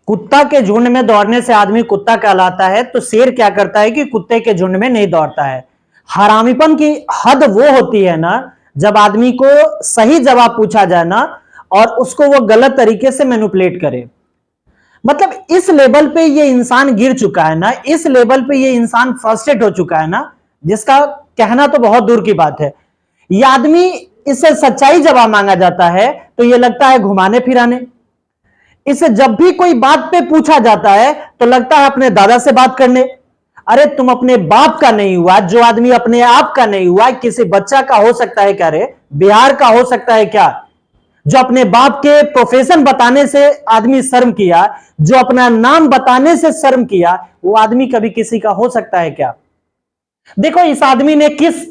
कुत्ता के झुंड में दौड़ने से आदमी कुत्ता कहलाता है, तो शेर क्या करता है कि कुत्ते के झुंड में नहीं दौड़ता है। हरामीपन की हद वो होती है ना, जब आदमी को सही जवाब पूछा जाए ना और उसको वो गलत तरीके से मैनिपुलेट करे। मतलब इस लेवल पे ये इंसान गिर चुका है ना, इस लेवल पे ये इंसान फ्रस्ट्रेट हो चुका है ना, जिसका कहना तो बहुत दूर की बात है। ये आदमी, इससे सच्चाई जवाब मांगा जाता है तो ये लगता है घुमाने फिराने। इससे जब भी कोई बात पे पूछा जाता है तो लगता है अपने दादा से बात करने। अरे तुम अपने बाप का नहीं हुआ, जो आदमी अपने आप का नहीं हुआ, किसी बच्चा का हो सकता है क्या रे? बिहार का हो सकता है क्या? जो अपने बाप के प्रोफेशन बताने से आदमी शर्म किया, जो अपना नाम बताने से शर्म किया, वो आदमी कभी किसी का हो सकता है क्या? देखो इस आदमी ने किस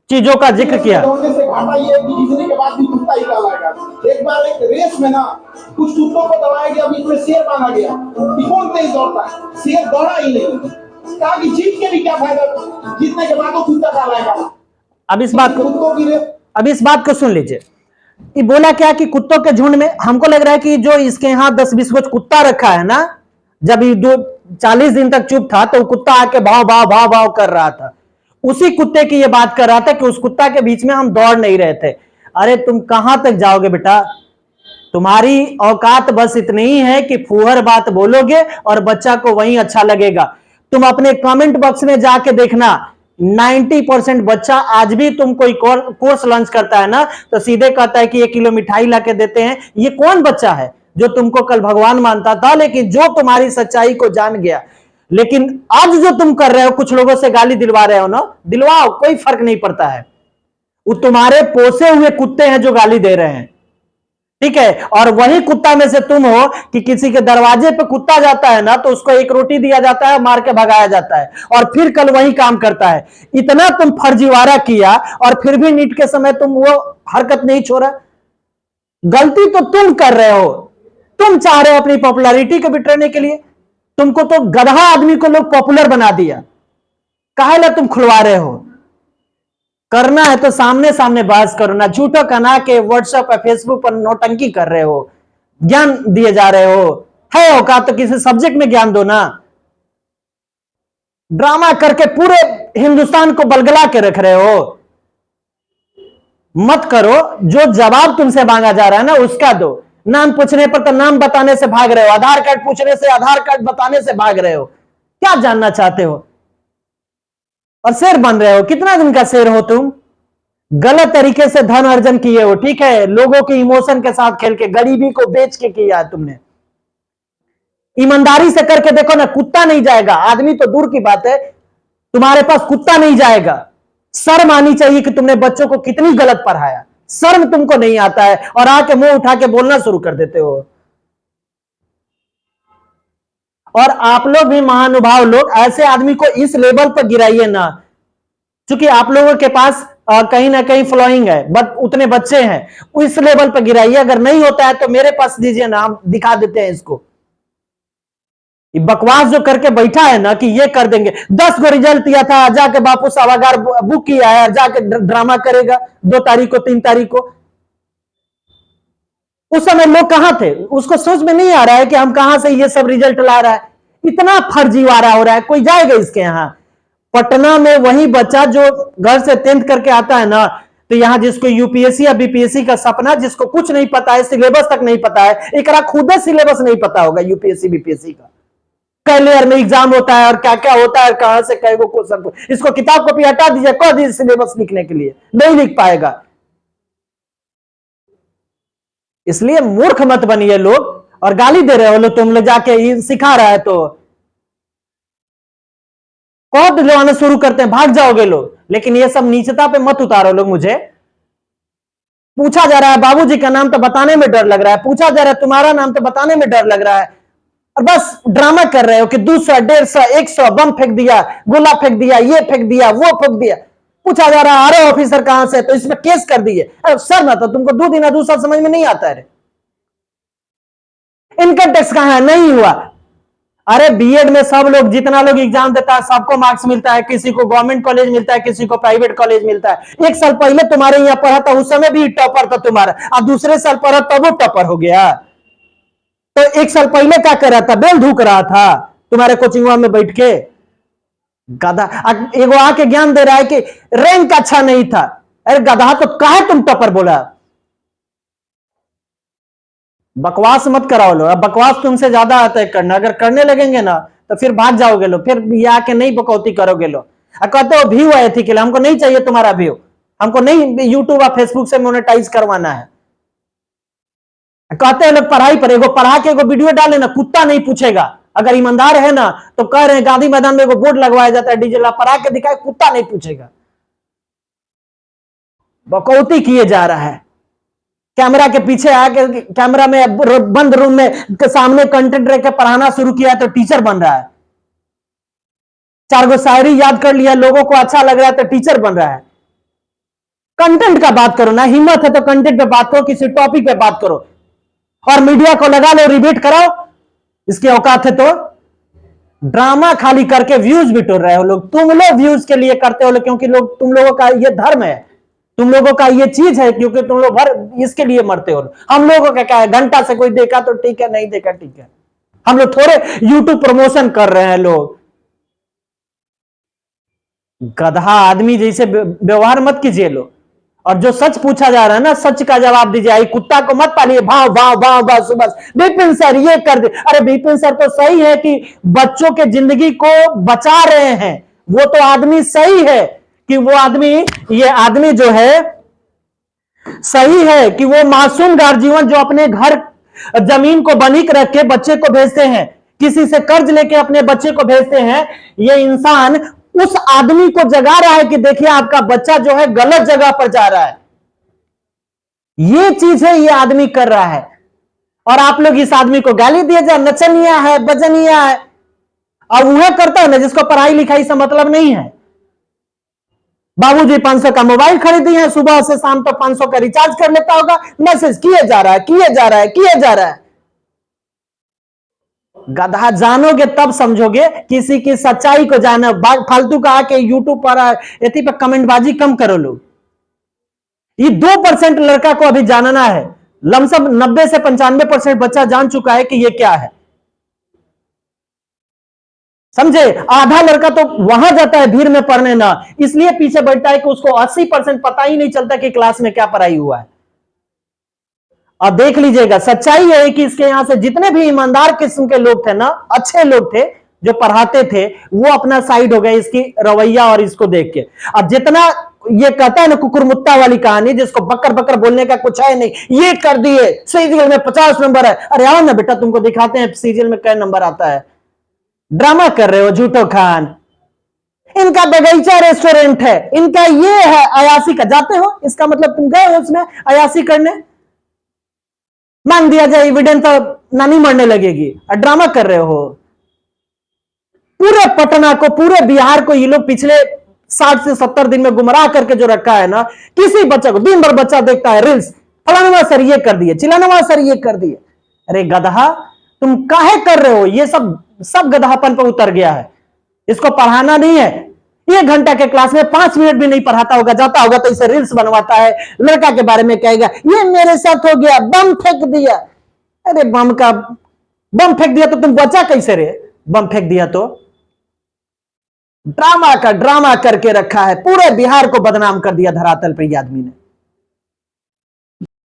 चीजों का जिक्र किया। दौड़ने से घाटा ये है कि जीतने के बाद भी कुत्ता ही कहलाएगा। एक बार एक रेस में ना कुछ कुत्तों को दौड़ाया गया, बीच में शेर बांधा गया कि कौन तेज दौड़ता है, शेर दौड़ा ही नहीं। कहा कि जीत के भी क्या फायदा, जीतने के बाद तो कुत्ता कहलाएगा। अब इस बात को सुन लीजिए। ये बोला क्या कि कुत्तों के झुंड में, हमको लग रहा है कि जो इसके यहाँ 10-20 कुछ कुत्ता रखा है ना, जब ये 40 दिन तक चुप था तो कुत्ता आके भाव भाव भाव भाव कर रहा था। उसी कुत्ते की ये बात कर रहा था कि उस कुत्ता के बीच में हम दौड़ नहीं रहे थे। अरे तुम कहां तक जाओगे बेटा? तुम्हारी औकात बस इतनी ही है कि फूहर बात बोलोगे और बच्चा को वहीं अच्छा लगेगा। तुम अपने कमेंट बॉक्स में जाके देखना, 90% बच्चा आज भी तुम कोई कोर्स लॉन्च करता है ना तो सीधे कहता है कि 1 किलो मिठाई लाके देते हैं। ये कौन बच्चा है जो तुमको कल भगवान मानता था, लेकिन जो तुम्हारी सच्चाई को जान गया? लेकिन आज जो तुम कर रहे हो, कुछ लोगों से गाली दिलवा रहे हो ना, दिलवाओ, कोई फर्क नहीं पड़ता है। वो तुम्हारे पोसे हुए कुत्ते हैं जो गाली दे रहे हैं, ठीक है? और वही कुत्ता में से तुम हो कि किसी के दरवाजे पे कुत्ता जाता है ना तो उसको 1 रोटी दिया जाता है, मार के भगाया जाता है, और फिर कल वही काम करता है। इतना तुम फर्जीवाड़ा किया और फिर भी नीट के समय तुम वो हरकत नहीं छोड़ा। गलती तो तुम कर रहे हो। तुम चाह रहे हो अपनी पॉपुलैरिटी को बिटोरने के लिए। तुमको तो गधा आदमी को लोग पॉपुलर बना दिया, काहे ला तुम खुलवा रहे हो? करना है तो सामने सामने बहस करो ना, झूठो कना के व्हाट्सएप पर फेसबुक पर नौटंकी कर रहे हो, ज्ञान दिए जा रहे हो। है औकात तो किसी सब्जेक्ट में ज्ञान दो ना। ड्रामा करके पूरे हिंदुस्तान को बलगला के रख रहे हो। मत करो, जो जवाब तुमसे मांगा जा रहा है ना उसका दो। नाम पूछने पर तो नाम बताने से भाग रहे हो, आधार कार्ड पूछने से आधार कार्ड बताने से भाग रहे हो। क्या जानना चाहते हो? और शेर बन रहे हो। कितना दिन का शेर हो तुम? गलत तरीके से धन अर्जन किए हो, ठीक है? लोगों के इमोशन के साथ खेल के, गरीबी को बेच के किया है तुमने। ईमानदारी से करके देखो ना, कुत्ता नहीं जाएगा। आदमी तो दूर की बात है, तुम्हारे पास कुत्ता नहीं जाएगा। शर्म आनी चाहिए कि तुमने बच्चों को कितनी गलत पढ़ाया। शर्म तुमको नहीं आता है और आके मुंह उठा के बोलना शुरू कर देते हो। और आप लोग भी महानुभाव लोग ऐसे आदमी को इस लेवल पर गिराइए ना, क्योंकि आप लोगों के पास कहीं ना कहीं फ्लोइंग है, बट उतने बच्चे हैं, इस लेवल पर गिराइए। अगर नहीं होता है तो मेरे पास दीजिए ना, हम दिखा देते हैं इसको। बकवास जो करके बैठा है ना कि ये कर देंगे, 10 को रिजल्ट दिया था, जाके बापू सभागार बुक किया है, जाके ड्रामा करेगा 2 तारीख को 3 तारीख को। उस समय लोग कहां थे? उसको सोच में नहीं आ रहा है कि हम कहां से ये सब रिजल्ट ला रहा है। इतना फर्जीवाड़ा हो रहा है, कोई जाएगा इसके यहां? पटना में वही बच्चा जो घर से 10th करके आता है ना, तो यहां जिसको यूपीएससी या बीपीएससी का सपना, जिसको कुछ नहीं पता है, सिलेबस तक नहीं पता है, एक खुद सिलेबस नहीं पता होगा यूपीएससी बीपीएससी का, कई लेयर में एग्जाम होता है और क्या क्या होता है, कहां से कई क्वेश्चन। इसको किताब कॉपी हटा दीजिए, कह दीजिए सिलेबस लिखने के लिए, नहीं लिख पाएगा। इसलिए मूर्ख मत बनिए लोग। और गाली दे रहे हो लोग, तुम लोग जाके सिखा रहा है तो कौन दिलवाना शुरू करते हैं, भाग जाओगे लोग। लेकिन ये सब नीचता पे मत उतारो लोग। मुझे पूछा जा रहा है, बाबूजी का नाम तो बताने में डर लग रहा है, पूछा जा रहा है तुम्हारा नाम तो बताने में डर लग रहा है, और बस ड्रामा कर रहे हो कि 200, 150, 100 बम फेंक दिया, गोला फेंक दिया, ये फेंक दिया, वो फेंक दिया। पूछा जा रहा है अरे ऑफिसर कहां से, तो इसमें केस कर दिए। सर ना तो तुमको 2 दिन दूसरा समझ में नहीं आता है। इनकम टैक्स कहां है? नहीं हुआ। अरे बीएड में सब लोग, जितना लोग एग्जाम देता है सबको मार्क्स मिलता है। किसी को गवर्नमेंट कॉलेज मिलता है, किसी को प्राइवेट कॉलेज मिलता है। 1 साल पहले तुम्हारे यहां पढ़ा था, उस समय भी टॉपर था तुम्हारा, अब दूसरे साल पढ़ा तब वो टॉपर हो गया। तो 1 साल पहले क्या कर रहा था? बेल धूक रहा था तुम्हारे कोचिंग में बैठ के। गधा एगो आके ज्ञान दे रहा है कि रैंक अच्छा नहीं था। अरे गधा, तो काहे तुम टॉपर बोला? बकवास मत कराओ लो। अब बकवास तुमसे ज्यादा आता है करना। अगर करने लगेंगे ना तो फिर भाग जाओगे लो, फिर ये आके नहीं बकौती करोगे लो। कहते हो व्यू आए थे, हमको नहीं चाहिए तुम्हारा व्यू, हमको नहीं यूट्यूब और फेसबुक से मोनेटाइज करवाना है। कहते हैं लोग पढ़ाई पर, एगो पढ़ा के एगो वीडियो डाले ना, कुत्ता नहीं पूछेगा। अगर ईमानदार है ना तो कह रहे हैं गांधी मैदान में एगो बोर्ड लगवाया जाता है, डीजे पढ़ा के दिखाए, कुत्ता नहीं पूछेगा। बकौती किए जा रहा है। कैमरा के पीछे आके कैमरा में बंद रूम में के सामने कंटेंट रह के पढ़ाना शुरू किया तो टीचर बन रहा है। 4 गो शायरी याद कर लिया, लोगों को अच्छा लग रहा है तो टीचर बन रहा है। कंटेंट का बात करो ना, हिम्मत है तो कंटेंट पे बात करो, किसी टॉपिक पे बात करो, और मीडिया को लगा लो, रिबेट कराओ, इसकी औकात है तो। ड्रामा खाली करके व्यूज भी टोर रहे हो लोग। तुम लोग व्यूज के लिए करते हो क्योंकि लोग, तुम लोगों का ये धर्म है, तुम लोगों का ये चीज है, क्योंकि तुम लोग भर इसके लिए मरते हो। हम लोगों का क्या है, घंटा से कोई देखा तो ठीक है, नहीं देखा ठीक है। हम लोग थोड़े यूट्यूब प्रमोशन कर रहे हैं लोग। गधा आदमी जैसे व्यवहार मत कीजिए लोग। और जो सच पूछा जा रहा है ना, सच का जवाब दीजिए। आई कुत्ता को मत पालिए, भाव भाव भाव भाव सुबह विपिन सर ये कर दे। अरे विपिन सर तो सही है कि बच्चों के जिंदगी को बचा रहे हैं, वो तो आदमी सही है कि वो आदमी, ये आदमी जो है सही है कि वो मासूम गार्जियन जो अपने घर जमीन को बनीक रख के बच्चे को भेजते हैं, किसी से कर्ज लेके अपने बच्चे को भेजते हैं, ये इंसान उस आदमी को जगा रहा है कि देखिए आपका बच्चा जो है गलत जगह पर जा रहा है। ये चीज है ये आदमी कर रहा है। और आप लोग इस आदमी को गाली दिए जाए, नचनिया है, बजनिया है। और वह करता है ना जिसको पढ़ाई लिखाई से मतलब नहीं है। बाबूजी 500 का मोबाइल खरीदी है, सुबह से शाम तक 500 का रिचार्ज कर लेता होगा, मैसेज किए जा रहा है, किए जा रहा है, किए जा रहा है। गधा जानोगे तब समझोगे, किसी की सच्चाई को जाना। फालतू का आके यूट्यूब पर इतनी पर कमेंटबाजी कम करो लोग। ये 2% लड़का को अभी जानना है, लमसम 90 से 95% बच्चा जान चुका है कि ये क्या है। समझे? आधा लड़का तो वहां जाता है भीड़ में पढ़ने ना, इसलिए पीछे बैठता है कि उसको 80% पता ही नहीं चलता कि क्लास में क्या पढ़ाई हुआ है। और देख लीजिएगा, सच्चाई है कि इसके यहां से जितने भी ईमानदार किस्म के लोग थे ना, अच्छे लोग थे जो पढ़ाते थे, वो अपना साइड हो गए इसकी रवैया और इसको देख के। अब जितना ये कहता है ना कुकुरमुत्ता वाली कहानी, जिसको बकर बकर बोलने का कुछ है नहीं, ये कर दिए सीरियल में 50 नंबर है। अरे आओ ना बेटा, तुमको दिखाते हैं सीरियल में क्या नंबर आता है। ड्रामा कर रहे हो झूठो खान। इनका बगीचा रेस्टोरेंट है, इनका ये है अयासी का। जाते हो इसका मतलब तुम गए हो उसमें अयासी करने, मांग दिया जाए एविडेंस तो नानी मरने लगेगी। और ड्रामा कर रहे हो। पूरे पटना को, पूरे बिहार को ये लोग पिछले 60 से 70 दिन में गुमराह करके जो रखा है ना, किसी बच्चे को, दिन भर बच्चा देखता है रील्स, फलाना सर ये कर दिए, चिलाना सर ये कर दिए। अरे गधा, तुम काहे कर रहे हो? ये सब गधापन पर उतर गया है। इसको पढ़ाना नहीं है। 1 घंटा के क्लास में 5 मिनट भी नहीं पढ़ाता होगा, जाता होगा तो इसे रील्स बनवाता है, लड़का के बारे में कहेगा ये मेरे साथ हो गया, बम फेंक दिया। अरे बम फेंक दिया तो तुम बचा कैसे रे? बम फेंक दिया तो। ड्रामा करके रखा है, पूरे बिहार को बदनाम कर दिया धरातल पर ये आदमी ने।